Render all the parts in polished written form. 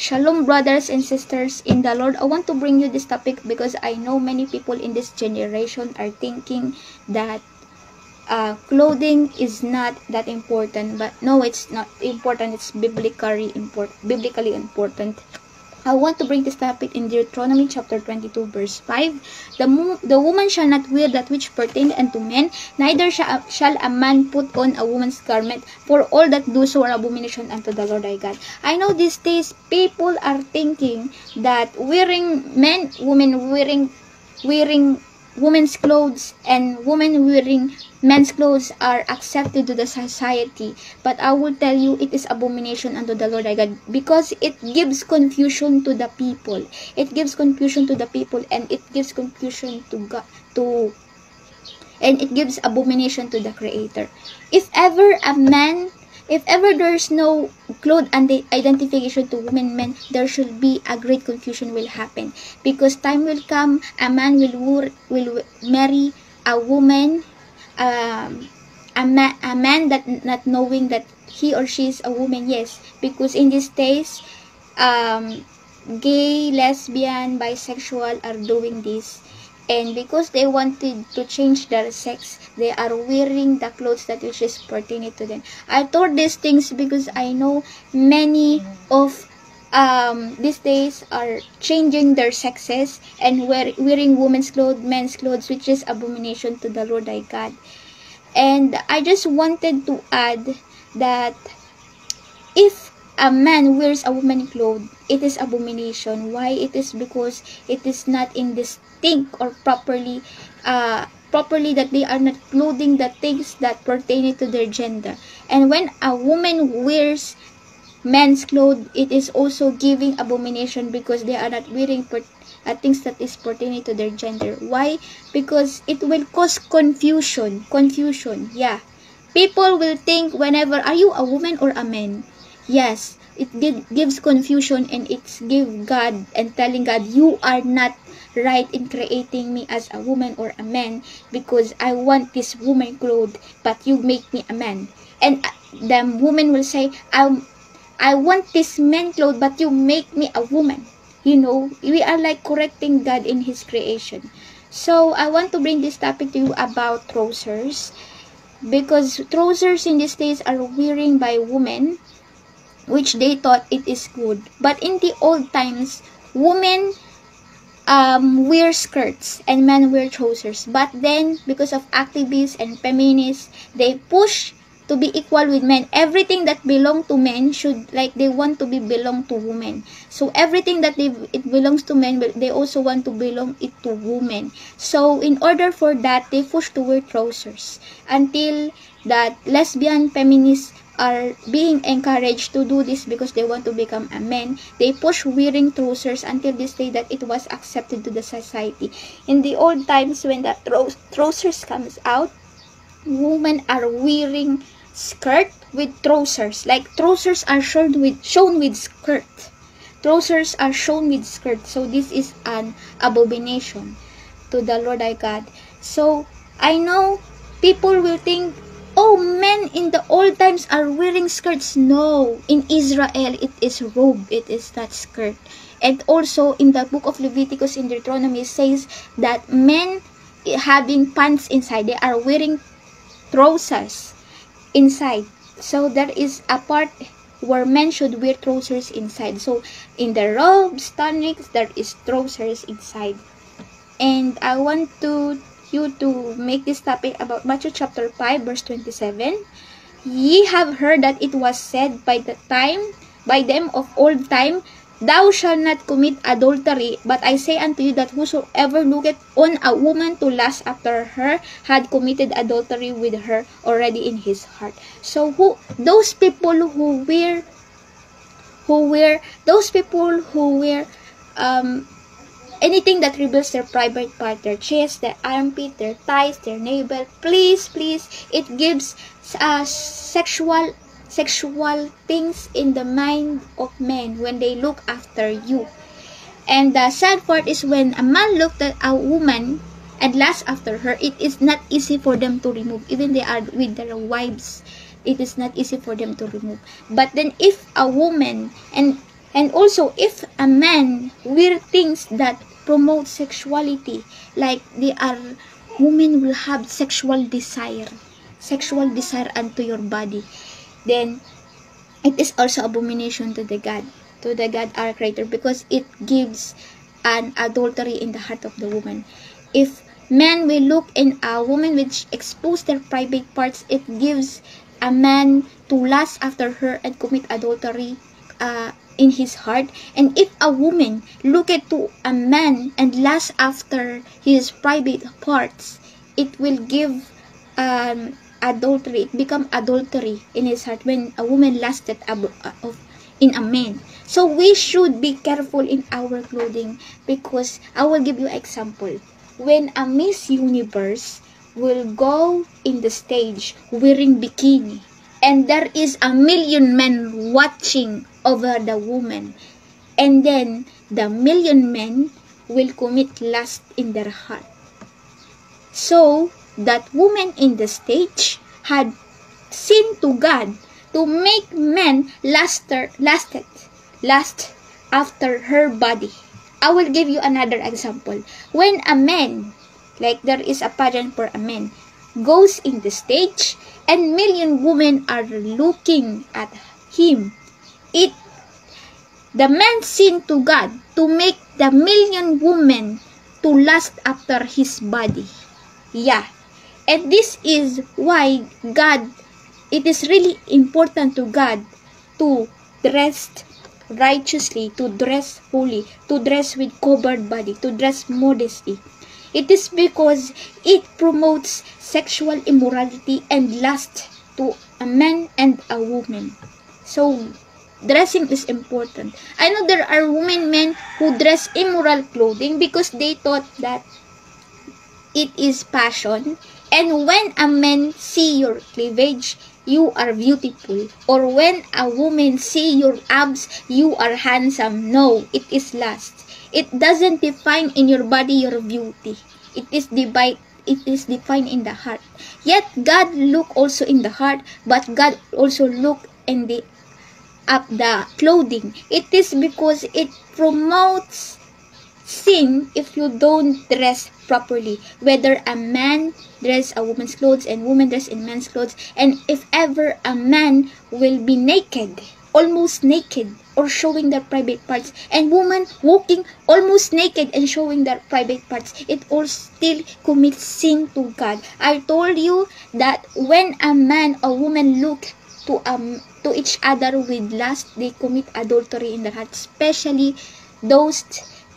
Shalom, brothers and sisters in the Lord. I want to bring you this topic because I know many people in this generation are thinking that clothing is not that important, but no, it's not important. It's biblically important. I want to bring this topic in Deuteronomy chapter 22 verse 5. The woman shall not wear that which pertained unto men, neither shall a man put on a woman's garment, for all that do so are abomination unto the Lord thy God. I know these days people are thinking that women wearing women's clothes and women wearing men's clothes are accepted to the society, but I will tell you it is abomination unto the Lord thy God, because it gives confusion to the people. It gives confusion to the people, and it gives confusion to God, and it gives abomination to the Creator. If ever there's no cloth and identification to women, men, there should be a great confusion will happen, because time will come, a man will marry a woman, a man that not knowing that he or she is a woman. Yes, because in these days, gay, lesbian, bisexual are doing this. And because they wanted to change their sex, they are wearing the clothes that which is pertaining to them. I told these things because I know many of these days are changing their sexes and wearing women's clothes, men's clothes, which is abomination to the Lord thy God. And I just wanted to add that if a man wears a woman's clothes, it is abomination. Why? It is because it is not in distinct or properly that they are not clothing the things that pertain to their gender. And when a woman wears men's clothes, it is also giving abomination, because they are not wearing things that is pertaining to their gender. Why? Because it will cause confusion. Yeah, people will think whenever, are you a woman or a man? Yes, it gives confusion, and it's give God and telling God, you are not right in creating me as a woman or a man, because I want this woman clothes, but you make me a man. And the woman will say, I want this man clothes, but you make me a woman. You know, we are like correcting God in His creation. So I want to bring this topic to you about trousers, because trousers in these days are wearing by women, which they thought it is good. But in the old times, women wear skirts and men wear trousers. But then, because of activists and feminists, they push to be equal with men. Everything that belong to men should, like, they want to be belong to women. So everything that it belongs to men, they also want to belong it to women. So in order for that, they push to wear trousers, until that lesbian feminists are being encouraged to do this because they want to become a man. They push wearing trousers until this day that it was accepted to the society. In the old times, when the trousers comes out, women are wearing skirt with trousers. Like, trousers are shown with skirt. Trousers are shown with skirt. So this is an abomination to the Lord thy God. So I know people will think, oh, men in the old times are wearing skirts. No, in Israel it is robe, it is not skirt. And also in the book of Leviticus, in Deuteronomy, says that men having pants inside, they are wearing trousers inside. So there is a part where men should wear trousers inside. So in the robes, tunics, there is trousers inside. And I want you to make this topic about Matthew chapter 5 verse 27. Ye have heard that it was said by them of old time, thou shalt not commit adultery. But I say unto you that whosoever looketh on a woman to lust after her had committed adultery with her already in his heart. So those people who wear anything that reveals their private part, their chest, their armpit, their thighs, their navel, please, it gives sexual things in the mind of men when they look after you. And the sad part is, when a man looked at a woman and lust after her, it is not easy for them to remove. Even they are with their wives, it is not easy for them to remove. But then if a woman, and And also, if a man wear things that promote sexuality, like women will have sexual desire unto your body, then it is also abomination to the God our Creator, because it gives an adultery in the heart of the woman. If men will look in a woman which expose their private parts, it gives a man to lust after her and commit adultery in his heart. And if a woman look at to a man and lust after his private parts, it will give adultery, it become adultery in his heart when a woman lusted in a man. So we should be careful in our clothing, because I will give you an example. When a Miss Universe will go in the stage wearing bikini, and there is a million men watching over the woman, and then the million men will commit lust in their heart. So that woman in the stage had sinned to God to make men lust after her body. I will give you another example. When a man, like there is a pageant for a man, goes in the stage and million women are looking at him, the man sinned to God to make the million women to lust after his body. Yeah. And this is why it is really important to God to dress righteously, to dress holy, to dress with covered body, to dress modesty. It is because it promotes sexual immorality and lust to a man and a woman. So dressing is important. I know there are men who dress immoral clothing because they thought that it is passion. And when a man see your cleavage, you are beautiful. Or when a woman see your abs, you are handsome. No, it is lust. It doesn't define in your body your beauty. It is defined in the heart. Yet God look also in the heart, but God also look in the clothing. It is because it promotes sin if you don't dress properly. Whether a man dress a woman's clothes and woman dress in men's clothes, and if ever a man will be naked, almost naked, or showing their private parts, and woman walking almost naked and showing their private parts, it all still commits sin to God. I told you that when a man or woman look to each other with lust, they commit adultery in their heart, especially those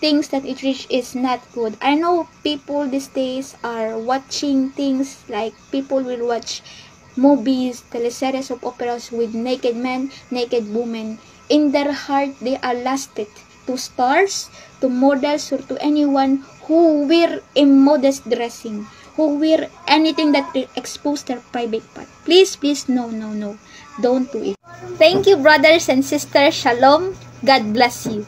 things that it is not good. I know people these days are watching things like people will watch movies, teleseries of operas with naked men, naked women. In their heart, they are lusted to stars, to models, or to anyone who wear immodest dressing, who wear anything that expose their private part. Please, no, don't do it. Thank you, brothers and sisters. Shalom. God bless you.